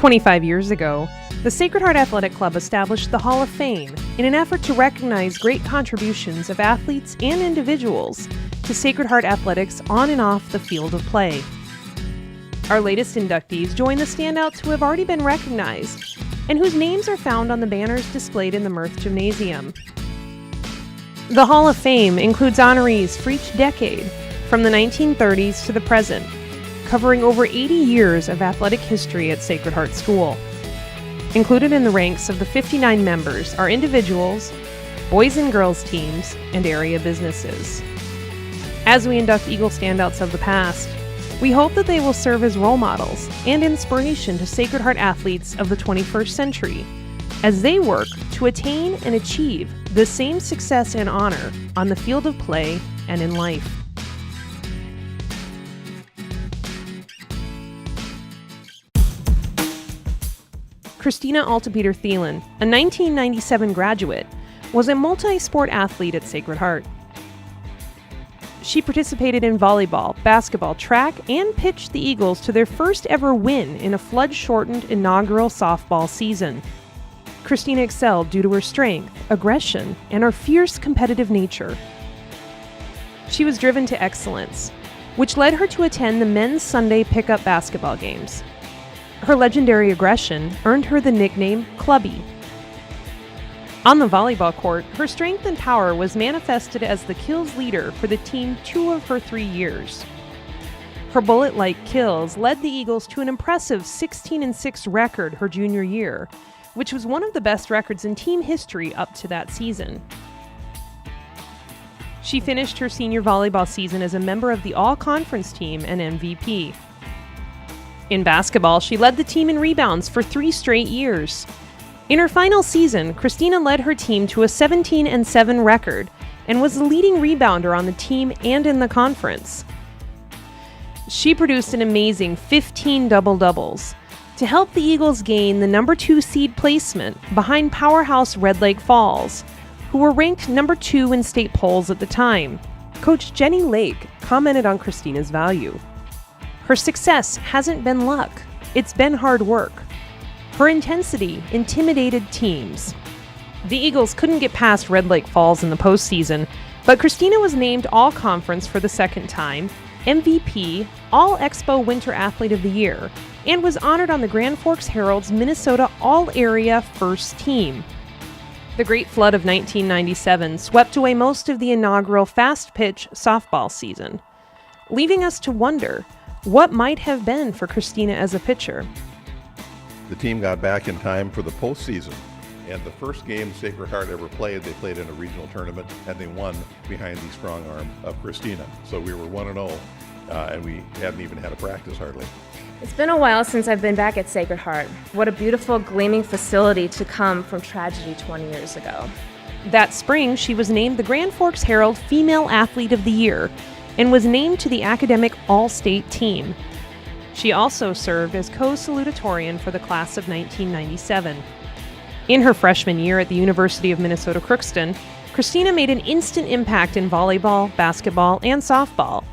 25 years ago, the Sacred Heart Athletic Club established the Hall of Fame in an effort to recognize great contributions of athletes and individuals to Sacred Heart athletics on and off the field of play. Our latest inductees join the standouts who have already been recognized and whose names are found on the banners displayed in the Mirth Gymnasium. The Hall of Fame includes honorees for each decade, from the 1930s to the present, covering over 80 years of athletic history at Sacred Heart School. Included in the ranks of the 59 members are individuals, boys and girls teams, and area businesses. As we induct Eagle standouts of the past, we hope that they will serve as role models and inspiration to Sacred Heart athletes of the 21st century as they work to attain and achieve the same success and honor on the field of play and in life. Christina Altepeter-Thielen, a 1997 graduate, was a multi-sport athlete at Sacred Heart. She participated in volleyball, basketball, track, and pitched the Eagles to their first ever win in a flood-shortened inaugural softball season. Christina excelled due to her strength, aggression, and her fierce competitive nature. She was driven to excellence, which led her to attend the men's Sunday pickup basketball games. Her legendary aggression earned her the nickname Clubby. On the volleyball court, her strength and power was manifested as the kills leader for the team 2 of her 3 years. Her bullet-like kills led the Eagles to an impressive 16-6 record her junior year, which was one of the best records in team history up to that season. She finished her senior volleyball season as a member of the All-Conference team and MVP. In basketball, she led the team in rebounds for 3 straight years. In her final season, Christina led her team to a 17-7 record and was the leading rebounder on the team and in the conference. She produced an amazing 15 double-doubles to help the Eagles gain the number 2 seed placement behind powerhouse Red Lake Falls, who were ranked number 2 in state polls at the time. Coach Jenny Lake commented on Christina's value. Her success hasn't been luck, it's been hard work. Her intensity intimidated teams. The Eagles couldn't get past Red Lake Falls in the postseason, but Christina was named All-Conference for the second time, MVP, All-Expo Winter Athlete of the Year, and was honored on the Grand Forks Herald's Minnesota All-Area First Team. The Great Flood of 1997 swept away most of the inaugural fast-pitch softball season, leaving us to wonder what might have been for Christina as a pitcher. The team got back in time for the postseason, and the first game Sacred Heart ever played, they played in a regional tournament, and they won behind the strong arm of Christina. So we were 1-0, and we hadn't even had a practice hardly. It's been a while since I've been back at Sacred Heart. What a beautiful, gleaming facility to come from tragedy 20 years ago. That spring, she was named the Grand Forks Herald Female Athlete of the Year and was named to the Academic All-State team. She also served as co-salutatorian for the class of 1997. In her freshman year at the University of Minnesota Crookston, Christina made an instant impact in volleyball, basketball, and softball.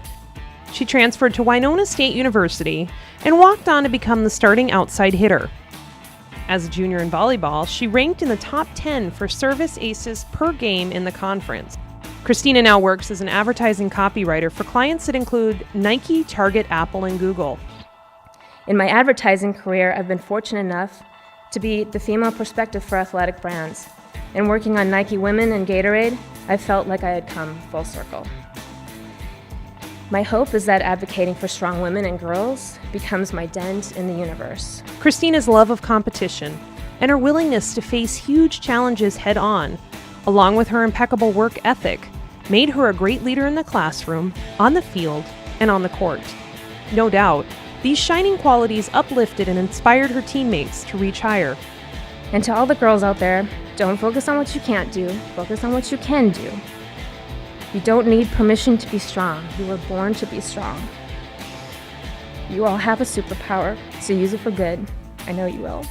She transferred to Winona State University and walked on to become the starting outside hitter. As a junior in volleyball, she ranked in the top 10 for service aces per game in the conference. Christina now works as an advertising copywriter for clients that include Nike, Target, Apple, and Google. In my advertising career, I've been fortunate enough to be the female perspective for athletic brands. And working on Nike Women and Gatorade, I felt like I had come full circle. My hope is that advocating for strong women and girls becomes my dent in the universe. Christina's love of competition and her willingness to face huge challenges head-on, along with her impeccable work ethic, made her a great leader in the classroom, on the field, and on the court. No doubt, these shining qualities uplifted and inspired her teammates to reach higher. And to all the girls out there, don't focus on what you can't do, focus on what you can do. You don't need permission to be strong. You were born to be strong. You all have a superpower, so use it for good. I know you will.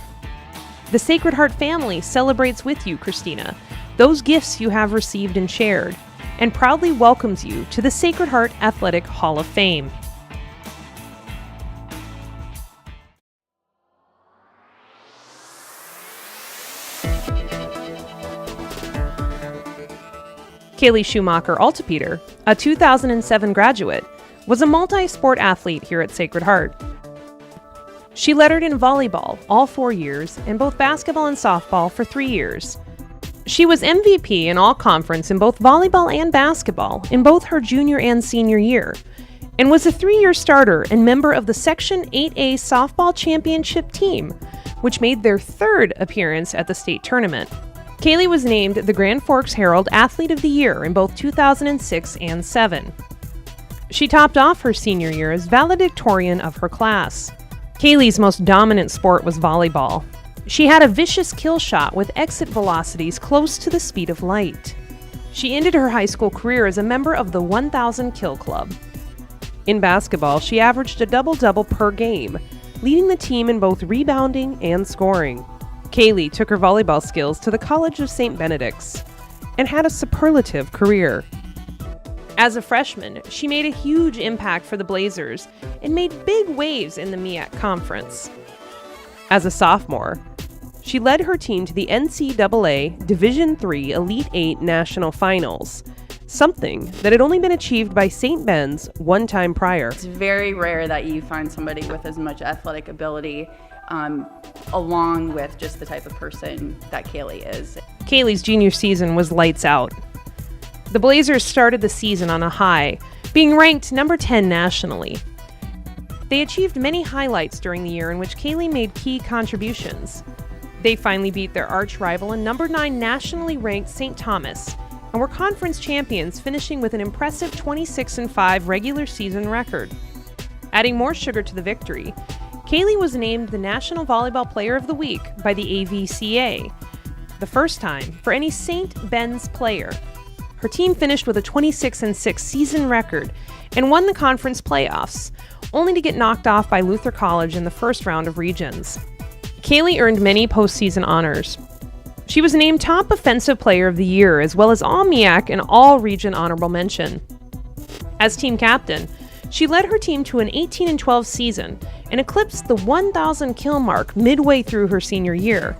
The Sacred Heart family celebrates with you, Christina, those gifts you have received and shared, and proudly welcomes you to the Sacred Heart Athletic Hall of Fame. Kaylee Schumacher-Altepeter, a 2007 graduate, was a multi-sport athlete here at Sacred Heart. She lettered in volleyball all 4 years and both basketball and softball for 3 years. She was MVP in all conference in both volleyball and basketball in both her junior and senior year, and was a 3-year starter and member of the Section 8A softball championship team, which made their 3rd appearance at the state tournament. Kaylee was named the Grand Forks Herald Athlete of the Year in both 2006 and 7. She topped off her senior year as valedictorian of her class. Kaylee's most dominant sport was volleyball. She had a vicious kill shot with exit velocities close to the speed of light. She ended her high school career as a member of the 1,000 Kill Club. In basketball, she averaged a double-double per game, leading the team in both rebounding and scoring. Kaylee took her volleyball skills to the College of St. Benedict's and had a superlative career. As a freshman, she made a huge impact for the Blazers and made big waves in the MEAC conference. As a sophomore, she led her team to the NCAA Division III Elite 8 National Finals, something that had only been achieved by St. Ben's one time prior. It's very rare that you find somebody with as much athletic ability along with just the type of person that Kaylee is. Kaylee's junior season was lights out. The Blazers started the season on a high, being ranked number 10 nationally. They achieved many highlights during the year in which Kaylee made key contributions. They finally beat their arch rival and number 9 nationally ranked St. Thomas, and were conference champions, finishing with an impressive 26-5 regular season record. Adding more sugar to the victory, Kaylee was named the National Volleyball Player of the Week by the AVCA, the first time for any St. Ben's player. Her team finished with a 26-6 season record and won the conference playoffs, only to get knocked off by Luther College in the first round of regions. Kaylee earned many postseason honors. She was named Top Offensive Player of the Year, as well as All MEAC and All Region Honorable Mention. As team captain, she led her team to an 18-12 season and eclipsed the 1,000 kill mark midway through her senior year,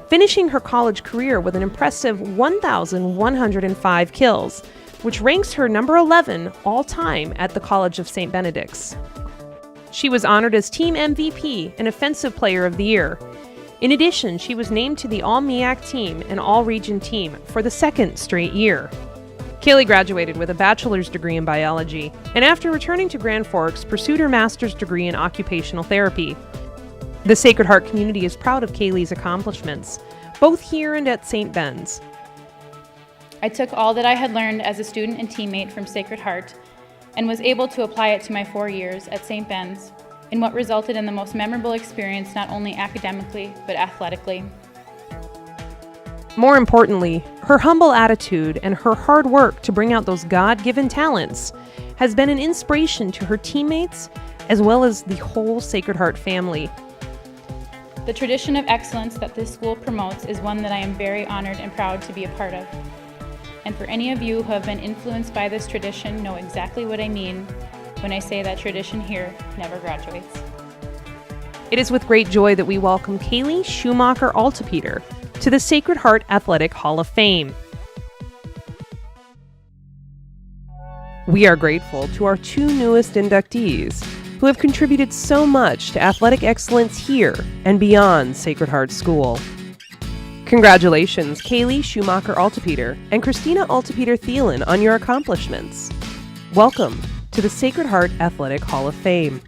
finishing her college career with an impressive 1,105 kills, which ranks her number 11 all-time at the College of St. Benedict's. She was honored as Team MVP and Offensive Player of the Year. In addition, she was named to the All-MEAC team and All-Region team for the 2nd straight year. Kaylee graduated with a bachelor's degree in biology, and after returning to Grand Forks, pursued her master's degree in occupational therapy. The Sacred Heart community is proud of Kaylee's accomplishments, both here and at St. Ben's. I took all that I had learned as a student and teammate from Sacred Heart and was able to apply it to my 4 years at St. Ben's in what resulted in the most memorable experience, not only academically, but athletically. More importantly, her humble attitude and her hard work to bring out those God-given talents has been an inspiration to her teammates as well as the whole Sacred Heart family. The tradition of excellence that this school promotes is one that I am very honored and proud to be a part of. And for any of you who have been influenced by this tradition, know exactly what I mean when I say that tradition here never graduates. It is with great joy that we welcome Kaylee Schumacher-Altepeter to the Sacred Heart Athletic Hall of Fame. We are grateful to our 2 newest inductees who have contributed so much to athletic excellence here and beyond Sacred Heart School. Congratulations, Kaylee Schumacher-Altepeter and Christina Altepeter-Thielen, on your accomplishments. Welcome to the Sacred Heart Athletic Hall of Fame.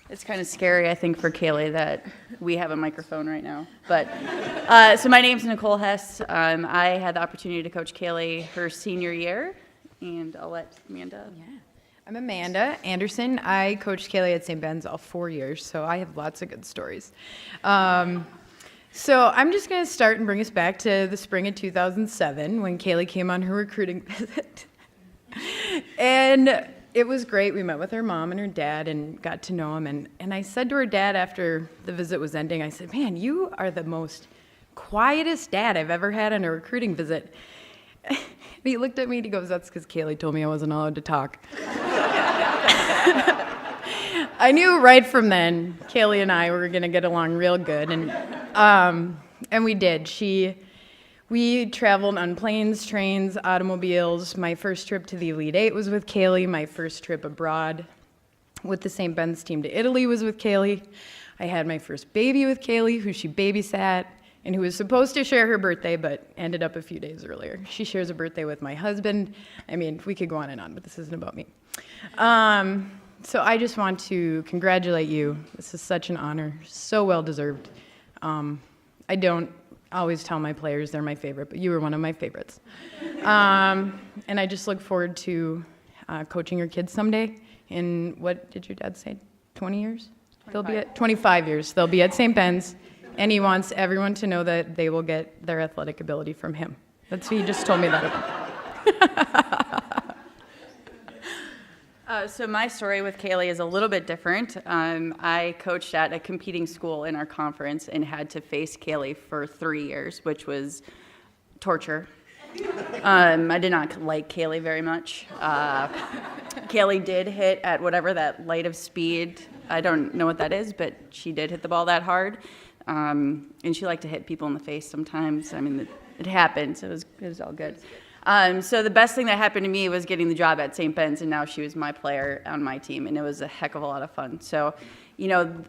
It's kind of scary, I think, for Kaylee that we have a microphone right now. But so my name's Nicole Hess. I had the opportunity to coach Kaylee her senior year, and I'll let Amanda. Yeah. I'm Amanda Anderson. I coached Kaylee at St. Ben's all 4 years, so I have lots of good stories. So I'm just going to start and bring us back to the spring of 2007 when Kaylee came on her recruiting visit. And it was great. We met with her mom and her dad and got to know them. And I said to her dad after the visit was ending, I said, man, you are the most quietest dad I've ever had on a recruiting visit. And he looked at me and he goes, that's because Kaylee told me I wasn't allowed to talk. I knew right from then Kaylee and I were going to get along real good, and we did. We traveled on planes, trains, automobiles. My first trip to the Elite Eight was with Kaylee. My first trip abroad with the St. Ben's team to Italy was with Kaylee. I had my first baby with Kaylee, who she babysat, and who was supposed to share her birthday, but ended up a few days earlier. She shares a birthday with my husband. I mean, we could go on and on, but this isn't about me. So I just want to congratulate you. This is such an honor, so well deserved. I don't always tell my players they're my favorite, but you were one of my favorites. And I just look forward to coaching your kids someday. In, what did your dad say, 20 years? 25. They'll be at 25 years. They'll be at St. Ben's, and he wants everyone to know that they will get their athletic ability from him. He just told me that. So my story with Kaylee is a little bit different. I coached at a competing school in our conference and had to face Kaylee for 3 years, which was torture. I did not like Kaylee very much. Kaylee did hit at whatever that light of speed, I don't know what that is, but she did hit the ball that hard. And she liked to hit people in the face sometimes. I mean, it happens. It was all good. So the best thing that happened to me was getting the job at St. Ben's, and now she was my player on my team, and it was a heck of a lot of fun. So, you know,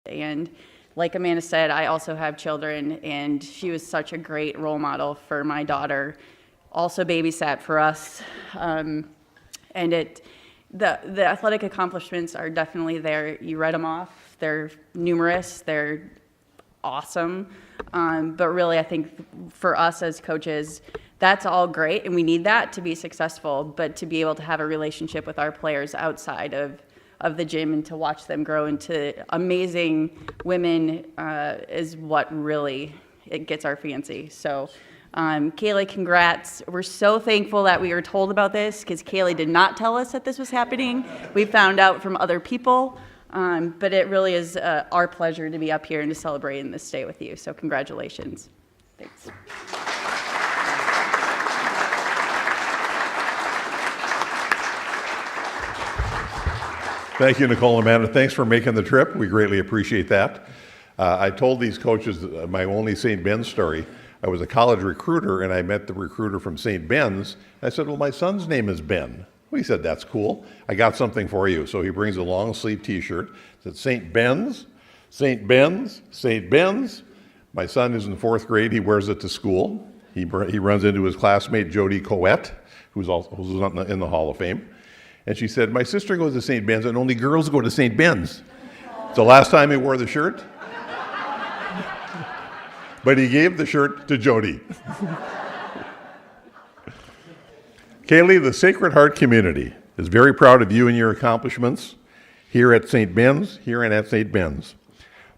and like Amanda said, I also have children, and she was such a great role model for my daughter, also babysat for us, and the athletic accomplishments are definitely there. You read them off. They're numerous. They're awesome. But really, I think for us as coaches, that's all great, and we need that to be successful. But to be able to have a relationship with our players outside of the gym and to watch them grow into amazing women is what really it gets our fancy. So. Kaylee, congrats. We're so thankful that we were told about this because Kaylee did not tell us that this was happening. We found out from other people, but it really is our pleasure to be up here and to celebrate in this day with you. So congratulations. Thanks. Thank you, Nicole and Amanda. Thanks for making the trip. We greatly appreciate that. I told these coaches my only St. Ben's story. I was a college recruiter, and I met the recruiter from St. Ben's. I said, well, my son's name is Ben. Well, he said, that's cool. I got something for you. So he brings a long-sleeve T-shirt. Said, St. Ben's, St. Ben's, St. Ben's. My son is in 4th grade. He wears it to school. He runs into his classmate, Jody Coette, who's in the Hall of Fame. And she said, my sister goes to St. Ben's, and only girls go to St. Ben's. It's the last time he wore the shirt. But he gave the shirt to Jody. Kaylee, the Sacred Heart community is very proud of you and your accomplishments here at St. Ben's, here and at St. Ben's.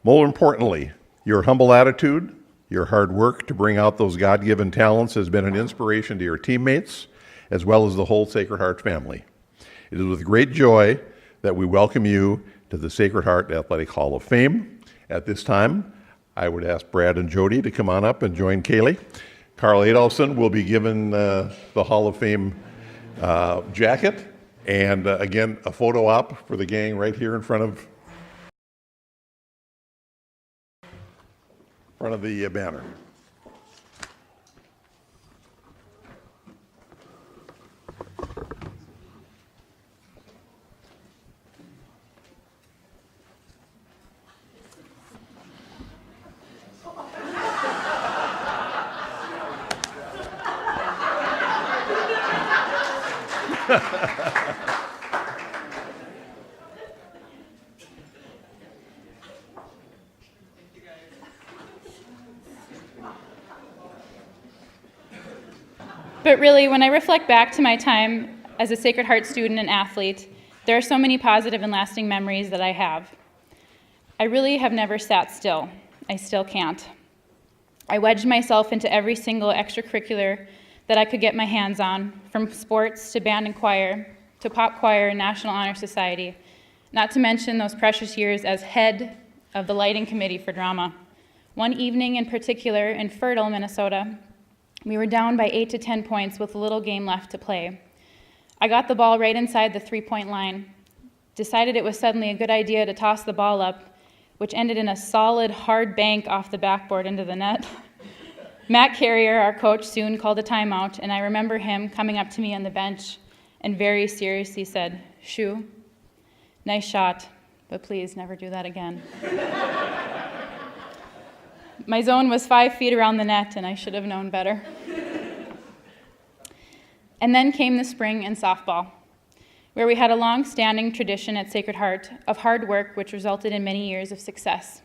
More importantly, your humble attitude, your hard work to bring out those God-given talents has been an inspiration to your teammates, as well as the whole Sacred Heart family. It is with great joy that we welcome you to the Sacred Heart Athletic Hall of Fame. At this time, I would ask Brad and Jody to come on up and join Kaylee. Carl Adolfson will be given the Hall of Fame jacket, and again, a photo op for the gang right here in front of the banner. But really, when I reflect back to my time as a Sacred Heart student and athlete, there are so many positive and lasting memories that I have. I really have never sat still. I still can't. I wedged myself into every single extracurricular that I could get my hands on, from sports to band and choir, to pop choir and National Honor Society, not to mention those precious years as head of the lighting committee for drama. One evening in particular in Fertile, Minnesota, we were down by 8 to 10 points with a little game left to play. I got the ball right inside the three-point line, decided it was suddenly a good idea to toss the ball up, which ended in a solid, hard bank off the backboard into the net. Matt Carrier, our coach, soon called a timeout, and I remember him coming up to me on the bench and very seriously said, "Shu, nice shot, but please never do that again." My zone was 5 feet around the net, and I should have known better. And then came the spring and softball, where we had a long-standing tradition at Sacred Heart of hard work which resulted in many years of success.